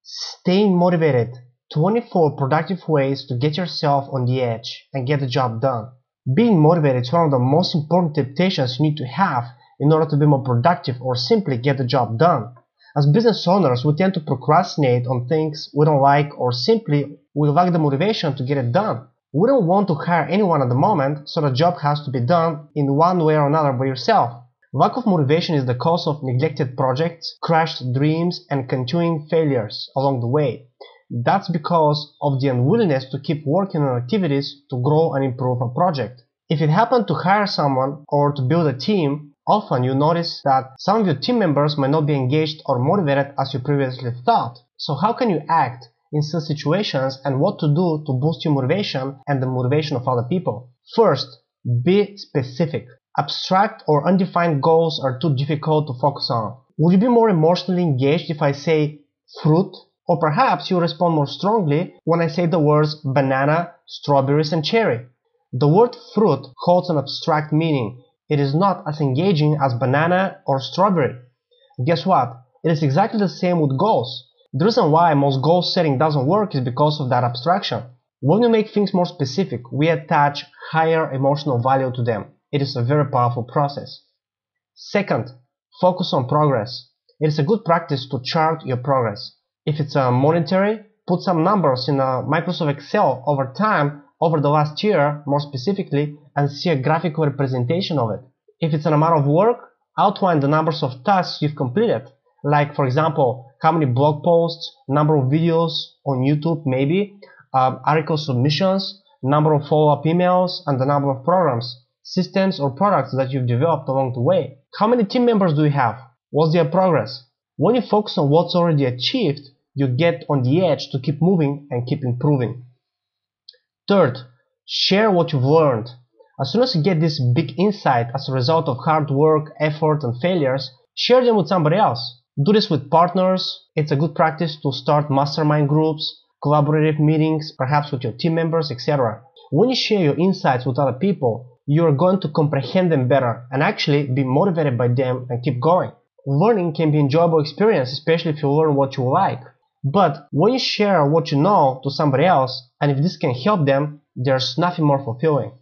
Staying motivated. 24 productive ways to get yourself on the edge and get the job done. Being motivated is one of the most important temptations you need to have in order to be more productive or simply get the job done. As business owners, we tend to procrastinate on things we don't like or simply we lack the motivation to get it done. We don't want to hire anyone at the moment, so the job has to be done in one way or another by yourself. Lack of motivation is the cause of neglected projects, crashed dreams, and continuing failures along the way. That's because of the unwillingness to keep working on activities to grow and improve a project. If it happened to hire someone or to build a team, often you notice that some of your team members might not be engaged or motivated as you previously thought. So how can you act in such situations and what to do to boost your motivation and the motivation of other people? First, be specific. Abstract or undefined goals are too difficult to focus on. Will you be more emotionally engaged if I say fruit? Or perhaps you respond more strongly when I say the words banana, strawberries, and cherry. The word fruit holds an abstract meaning. It is not as engaging as banana or strawberry. Guess what? It is exactly the same with goals. The reason why most goal setting doesn't work is because of that abstraction. When we make things more specific, we attach higher emotional value to them. It is a very powerful process. Second, focus on progress. It is a good practice to chart your progress. If it's monetary, put some numbers in Microsoft Excel over time, over the last year, more specifically, and see a graphical representation of it. If it's an amount of work, outline the numbers of tasks you've completed. Like, for example, how many blog posts, number of videos on YouTube maybe, article submissions, number of follow-up emails, and the number of programs, systems, or products that you've developed along the way. How many team members do you have? What's their progress? When you focus on what's already achieved, you get on the edge to keep moving and keep improving. Third, share what you've learned. As soon as you get this big insight as a result of hard work, effort, and failures, share them with somebody else. Do this with partners. It's a good practice to start mastermind groups, collaborative meetings, perhaps with your team members, etc. When you share your insights with other people, you are going to comprehend them better and actually be motivated by them and keep going. Learning can be an enjoyable experience, especially if you learn what you like. But when you share what you know to somebody else, and if this can help them, there's nothing more fulfilling.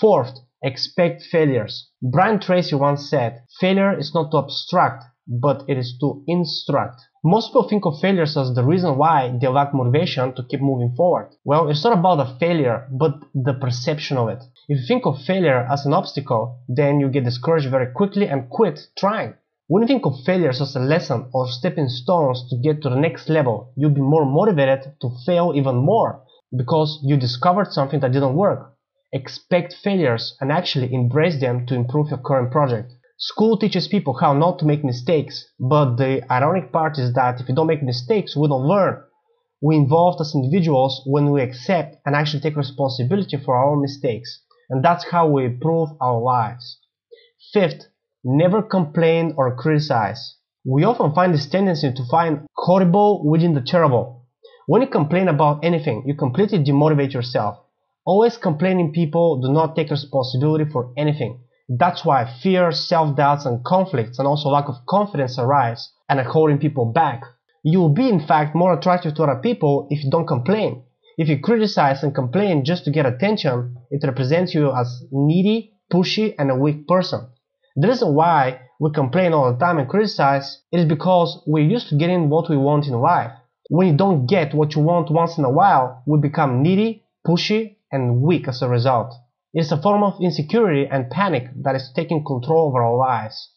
Fourth, expect failures. Brian Tracy once said, failure is not to abstract, but it is to instruct. Most people think of failures as the reason why they lack motivation to keep moving forward. Well, it's not about the failure, but the perception of it. If you think of failure as an obstacle, then you get discouraged very quickly and quit trying. When you think of failures as a lesson or stepping stones to get to the next level, you'll be more motivated to fail even more because you discovered something that didn't work. Expect failures and actually embrace them to improve your current project. School teaches people how not to make mistakes, but the ironic part is that if we don't make mistakes, we don't learn. We're involved as individuals when we accept and actually take responsibility for our own mistakes, and that's how we improve our lives. Fifth, never complain or criticize. We often find this tendency to find horrible within the terrible. When you complain about anything, you completely demotivate yourself. Always complaining people do not take responsibility for anything. That's why fear, self-doubts, and conflicts, and also lack of confidence arise and are holding people back. You will be, in fact, more attractive to other people if you don't complain. If you criticize and complain just to get attention, it represents you as needy, pushy, and a weak person. The reason why we complain all the time and criticize is because we're used to getting what we want in life. When you don't get what you want once in a while, we become needy, pushy, and weak as a result. It is a form of insecurity and panic that is taking control over our lives.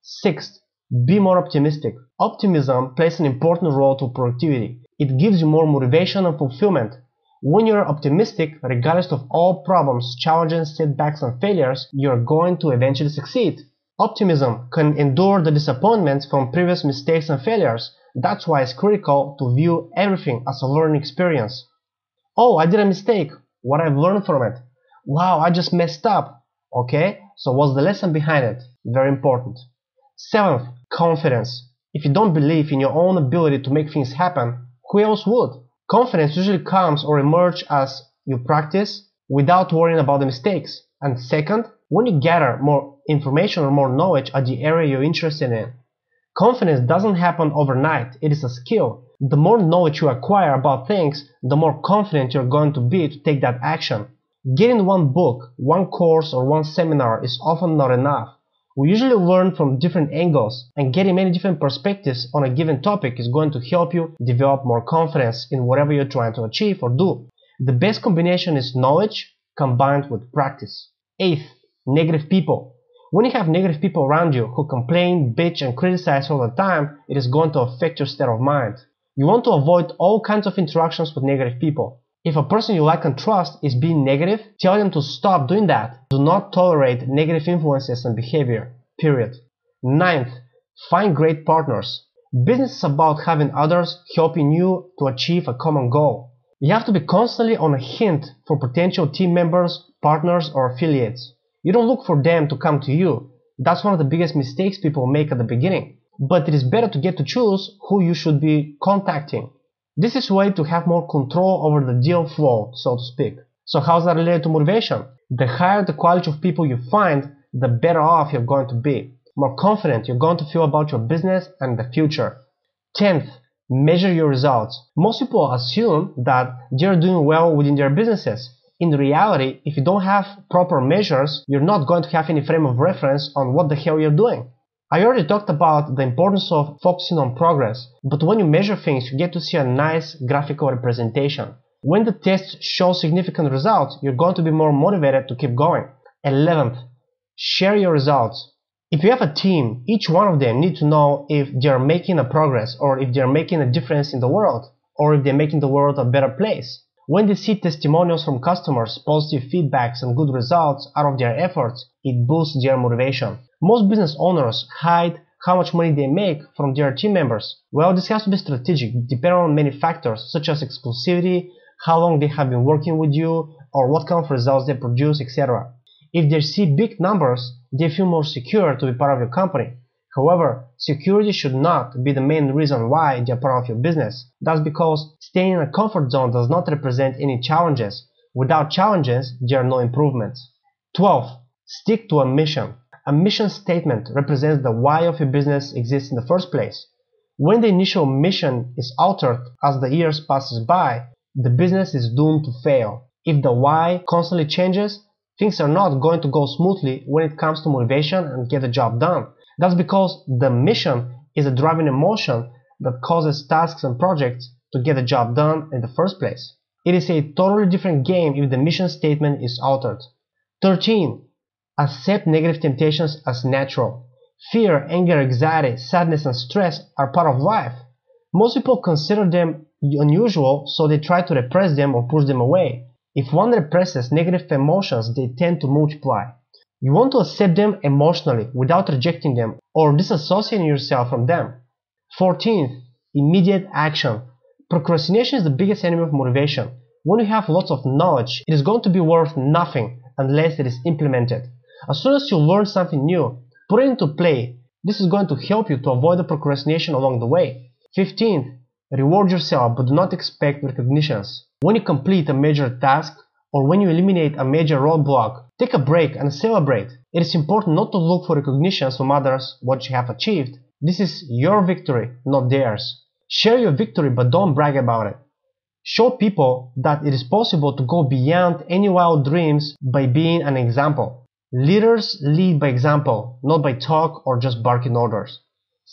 Sixth, be more optimistic. Optimism plays an important role to productivity. It gives you more motivation and fulfillment. When you're optimistic, regardless of all problems, challenges, setbacks, and failures, you're going to eventually succeed. Optimism can endure the disappointments from previous mistakes and failures. That's why it's critical to view everything as a learning experience. Oh, I did a mistake. What I've learned from it. Wow, I just messed up. Okay, so what's the lesson behind it? Very important. Seventh, confidence. If you don't believe in your own ability to make things happen, who else would? Confidence usually comes or emerges as you practice without worrying about the mistakes. And second, when you gather more information or more knowledge at the area you're interested in. Confidence doesn't happen overnight, it is a skill. The more knowledge you acquire about things, the more confident you're going to be to take that action. Getting one book, one course, or one seminar is often not enough. We usually learn from different angles, and getting many different perspectives on a given topic is going to help you develop more confidence in whatever you're trying to achieve or do. The best combination is knowledge combined with practice. 8th, negative people. When you have negative people around you who complain, bitch, and criticize all the time, it is going to affect your state of mind. You want to avoid all kinds of interactions with negative people. If a person you like and trust is being negative, tell them to stop doing that. Do not tolerate negative influences and behavior. Period. 9th, find great partners. Business is about having others helping you to achieve a common goal. You have to be constantly on a hint for potential team members, partners, or affiliates. You don't look for them to come to you. That's one of the biggest mistakes people make at the beginning. But it is better to get to choose who you should be contacting. This is a way to have more control over the deal flow, so to speak. So how's that related to motivation? The higher the quality of people you find, the better off you're going to be. More confident you're going to feel about your business and the future. 10th, measure your results. Most people assume that they're doing well within their businesses. In reality, if you don't have proper measures, you're not going to have any frame of reference on what the hell you're doing. I already talked about the importance of focusing on progress, but when you measure things, you get to see a nice graphical representation. When the test shows significant results, you're going to be more motivated to keep going. 11th, share your results. If you have a team, each one of them needs to know if they're making a progress, or if they're making a difference in the world, or if they're making the world a better place. When they see testimonials from customers, positive feedbacks, and good results out of their efforts, it boosts their motivation. Most business owners hide how much money they make from their team members. Well, this has to be strategic, depending on many factors, such as exclusivity, how long they have been working with you, or what kind of results they produce, etc. If they see big numbers, they feel more secure to be part of your company. However, security should not be the main reason why they are part of your business. That's because staying in a comfort zone does not represent any challenges. Without challenges, there are no improvements. 12. Stick to a mission. A mission statement represents the why of your business exists in the first place. When the initial mission is altered as the years passes by, the business is doomed to fail. If the why constantly changes, things are not going to go smoothly when it comes to motivation and get the job done. That's because the mission is a driving emotion that causes tasks and projects to get the job done in the first place. It is a totally different game if the mission statement is altered. 13. Accept negative temptations as natural. Fear, anger, anxiety, sadness, and stress are part of life. Most people consider them unusual, so they try to repress them or push them away. If one represses negative emotions, they tend to multiply. You want to accept them emotionally without rejecting them or disassociating yourself from them. 14th, immediate action. Procrastination is the biggest enemy of motivation. When you have lots of knowledge, it is going to be worth nothing unless it is implemented. As soon as you learn something new, put it into play. This is going to help you to avoid the procrastination along the way. 15th, reward yourself but do not expect recognitions. When you complete a major task or when you eliminate a major roadblock, take a break and celebrate. It is important not to look for recognitions from others what you have achieved. This is your victory, not theirs. Share your victory but don't brag about it. Show people that it is possible to go beyond any wild dreams by being an example. Leaders lead by example, not by talk or just barking orders.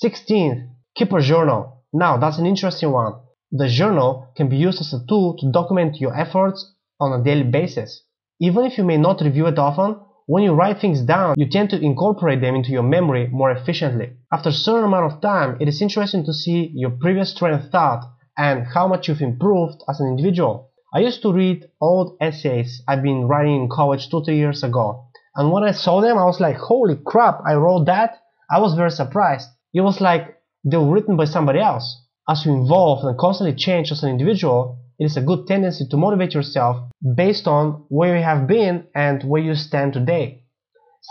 16th, keep a journal. Now that's an interesting one. The journal can be used as a tool to document your efforts on a daily basis. Even if you may not review it often, when you write things down, you tend to incorporate them into your memory more efficiently. After a certain amount of time, it is interesting to see your previous train of thought and how much you've improved as an individual. I used to read old essays I've been writing in college 2-3 years ago, and when I saw them I was like, holy crap, I wrote that? I was very surprised. It was like they were written by somebody else. As you evolve and constantly change as an individual, it is a good tendency to motivate yourself based on where you have been and where you stand today.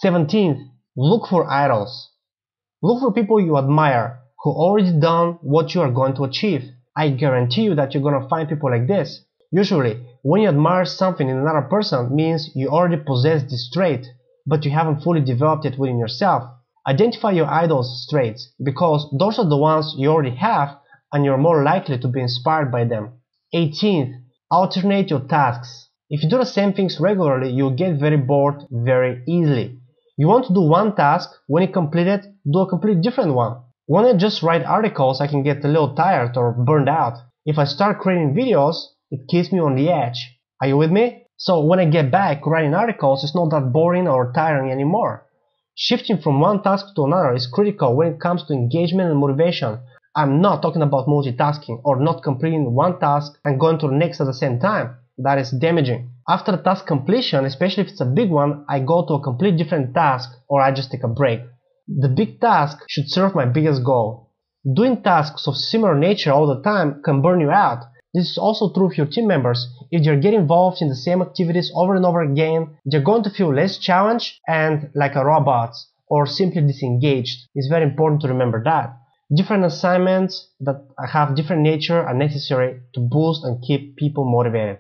17th, look for idols. Look for people you admire who already done what you are going to achieve. I guarantee you that you're going to find people like this. Usually, when you admire something in another person means you already possess this trait, but you haven't fully developed it within yourself. Identify your idols straight, because those are the ones you already have and you're more likely to be inspired by them. 18th, alternate your tasks. If you do the same things regularly, you'll get very bored very easily. You want to do one task, when you complete it, do a completely different one. When I just write articles, I can get a little tired or burned out. If I start creating videos, it keeps me on the edge. Are you with me? So when I get back writing articles, it's not that boring or tiring anymore. Shifting from one task to another is critical when it comes to engagement and motivation. I'm not talking about multitasking or not completing one task and going to the next at the same time. That is damaging. After task completion, especially if it's a big one, I go to a completely different task or I just take a break. The big task should serve my biggest goal. Doing tasks of similar nature all the time can burn you out. This is also true of your team members. If they get involved in the same activities over and over again, they're going to feel less challenged and like a robot or simply disengaged. It's very important to remember that. Different assignments that have different nature are necessary to boost and keep people motivated.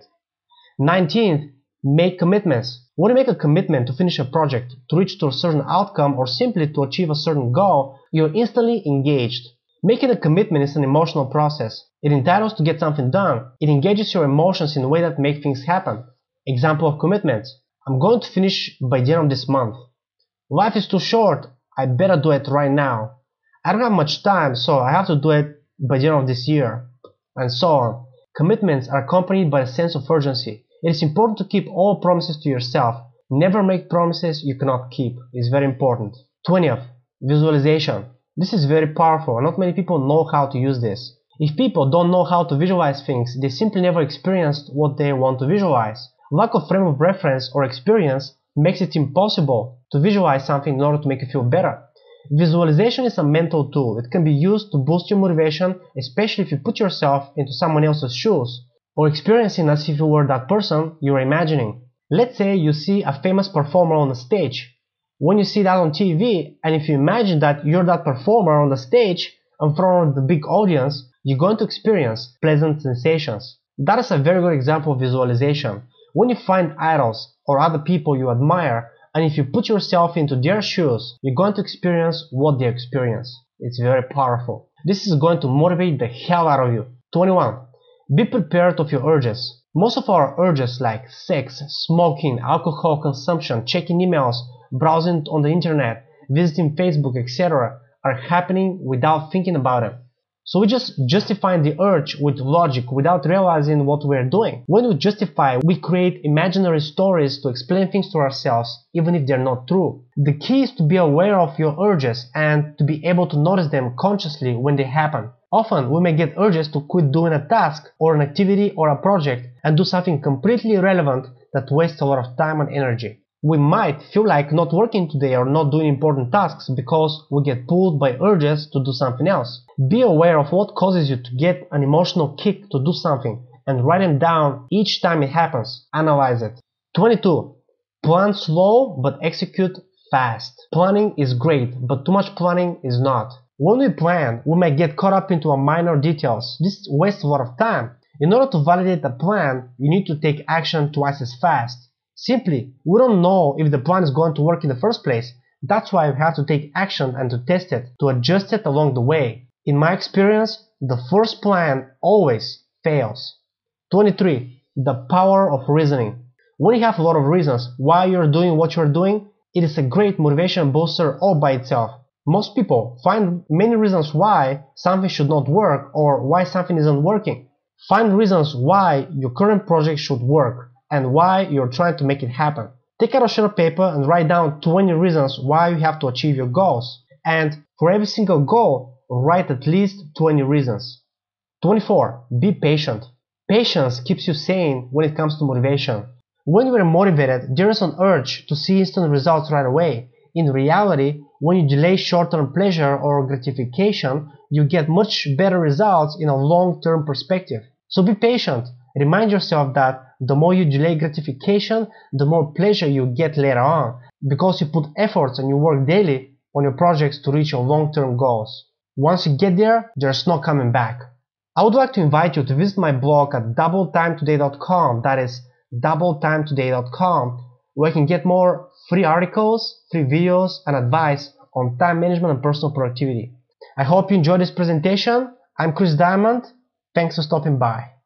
19th, make commitments. When you make a commitment to finish a project, to reach to a certain outcome, or simply to achieve a certain goal, you're instantly engaged. Making a commitment is an emotional process. It entitles to get something done. It engages your emotions in a way that makes things happen. Example of commitment. I'm going to finish by the end of this month. Life is too short. I better do it right now. I don't have much time, so I have to do it by the end of this year. And so on. Commitments are accompanied by a sense of urgency. It is important to keep all promises to yourself. Never make promises you cannot keep. It's very important. 20th, visualization. This is very powerful and not many people know how to use this. If people don't know how to visualize things, they simply never experienced what they want to visualize. Lack of frame of reference or experience makes it impossible to visualize something in order to make you feel better. Visualization is a mental tool. It can be used to boost your motivation, especially if you put yourself into someone else's shoes, or experiencing as if you were that person you're imagining. Let's say you see a famous performer on the stage. When you see that on TV, and if you imagine that you're that performer on the stage in front of the big audience, you're going to experience pleasant sensations. That is a very good example of visualization. When you find idols or other people you admire, and if you put yourself into their shoes, you're going to experience what they experience. It's very powerful. This is going to motivate the hell out of you. 21. Be prepared of your urges. Most of our urges like sex, smoking, alcohol consumption, checking emails, browsing on the internet, visiting Facebook, etc. are happening without thinking about them. So we just justify the urge with logic without realizing what we're doing. When we justify, we create imaginary stories to explain things to ourselves, even if they're not true. The key is to be aware of your urges and to be able to notice them consciously when they happen. Often, we may get urges to quit doing a task or an activity or a project and do something completely irrelevant that wastes a lot of time and energy. We might feel like not working today or not doing important tasks because we get pulled by urges to do something else. Be aware of what causes you to get an emotional kick to do something and write them down each time it happens. Analyze it. 22. Plan slow but execute fast. Planning is great, but too much planning is not. When we plan, we may get caught up into minor details. This wastes a lot of time. In order to validate the plan, you need to take action twice as fast. Simply, we don't know if the plan is going to work in the first place. That's why we have to take action and to test it, to adjust it along the way. In my experience, the first plan always fails. 23. The power of reasoning. When you have a lot of reasons why you're doing what you're doing, it is a great motivation booster all by itself. Most people find many reasons why something should not work or why something isn't working. Find reasons why your current project should work and why you're trying to make it happen. Take out a sheet of paper and write down 20 reasons why you have to achieve your goals. And for every single goal, write at least 20 reasons. 24. Be patient. Patience keeps you sane when it comes to motivation. When you are motivated, there is an urge to see instant results right away. In reality, when you delay short-term pleasure or gratification, you get much better results in a long-term perspective. So be patient. Remind yourself that the more you delay gratification, the more pleasure you get later on, because you put efforts and you work daily on your projects to reach your long-term goals. Once you get there, there's no coming back. I would like to invite you to visit my blog at doubletimetoday.com, that is doubletimetoday.com, where you can get more free articles, free videos, and advice on time management and personal productivity. I hope you enjoyed this presentation. I'm Chris Diamond. Thanks for stopping by.